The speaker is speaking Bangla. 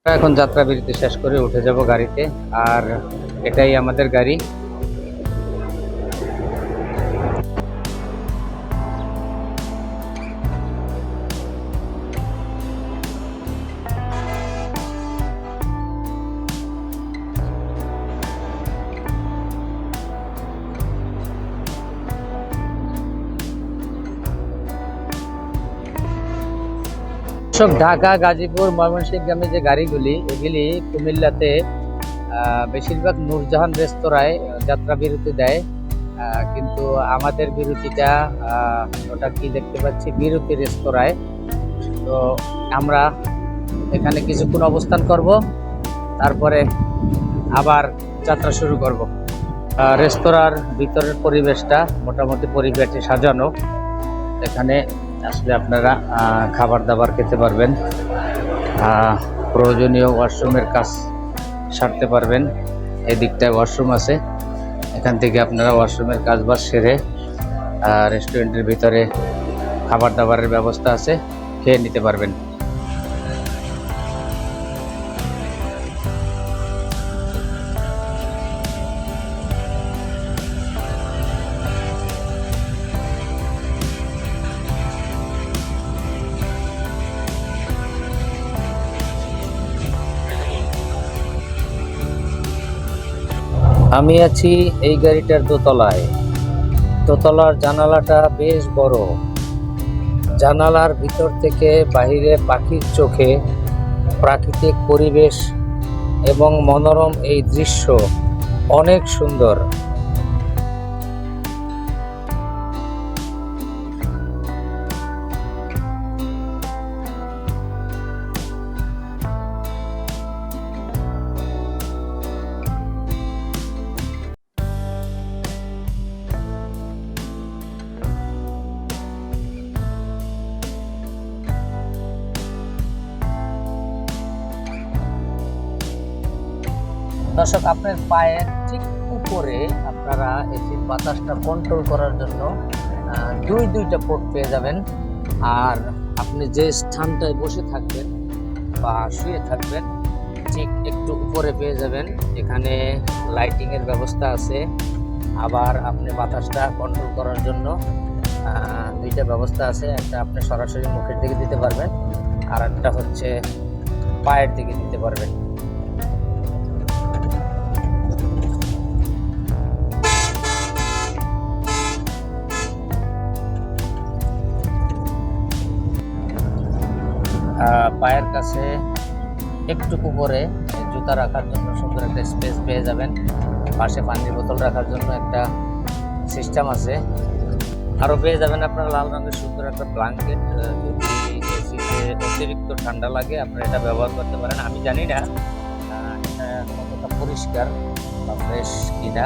এখন যাত্রা বিরতি শেষ করে উঠে যাব গাড়িতে। আর এটাই আমাদের গাড়ি। সব ঢাকা, গাজীপুর, ময়মনসিংহগামী যে গাড়িগুলি, এগুলি কুমিল্লাতে বেশিরভাগ নূরজাহান রেস্তোরাঁয় যাত্রা বিরতি দেয়। কিন্তু আমাদের বিরতিটা ওটা কি দেখতে পাচ্ছি, বিরতি রেস্তোরাঁয়। তো আমরা এখানে কিছুক্ষণ অবস্থান করব, তারপরে আবার যাত্রা শুরু করব। রেস্তোরাঁর ভিতরের পরিবেশটা মোটামুটি পরিবেশে সাজানো। এখানে আসলে আপনারা খাবার দাবার খেতে পারবেন, প্রয়োজনীয় ওয়াশরুমের কাজ সারতে পারবেন। এদিকটায় ওয়াশরুম আছে, এখান থেকে আপনারা ওয়াশরুমের কাজ বাজ সেরে রেস্টুরেন্টের ভিতরে খাবার দাবারের ব্যবস্থা আছে, খেয়ে নিতে পারবেন। আমি আছি এই গাড়িটার দোতলায়। দোতলার জানালাটা বেশ বড়। জানালার ভিতর থেকে বাহিরে পাখির চোখে প্রাকৃতিক পরিবেশ এবং মনোরম এই দৃশ্য অনেক সুন্দর। দর্শক, আপনার পায়ের ঠিক উপরে আপনারা এসির বাতাসটা কন্ট্রোল করার জন্য দুইটা পোর্ট পেয়ে যাবেন। আর আপনি যে স্থানটায় বসে থাকবেন বা শুয়ে থাকবেন ঠিক একটু উপরে পেয়ে যাবেন। এখানে লাইটিংয়ের ব্যবস্থা আছে। আবার আপনি বাতাসটা কন্ট্রোল করার জন্য দুইটা ব্যবস্থা আছে। একটা আপনি সরাসরি মুখের দিকে দিতে পারবেন, আর একটা হচ্ছে পায়ের দিকে দিতে পারবেন। পায়ের কাছে একটু উপরে জুতা রাখার জন্য সুন্দর একটা স্পেস পেয়ে যাবেন। পাশে পানির বোতল রাখার জন্য একটা সিস্টেম আছে। আরও পেয়ে যাবেন আপনারা লাল রঙের সুন্দর একটা ব্ল্যাঙ্কেট। যদি এসিতে অতিরিক্ত ঠান্ডা লাগে আপনারা এটা ব্যবহার করতে পারেন। আমি জানি না এটা কতটা পরিষ্কার বা ফ্রেশ কিনা।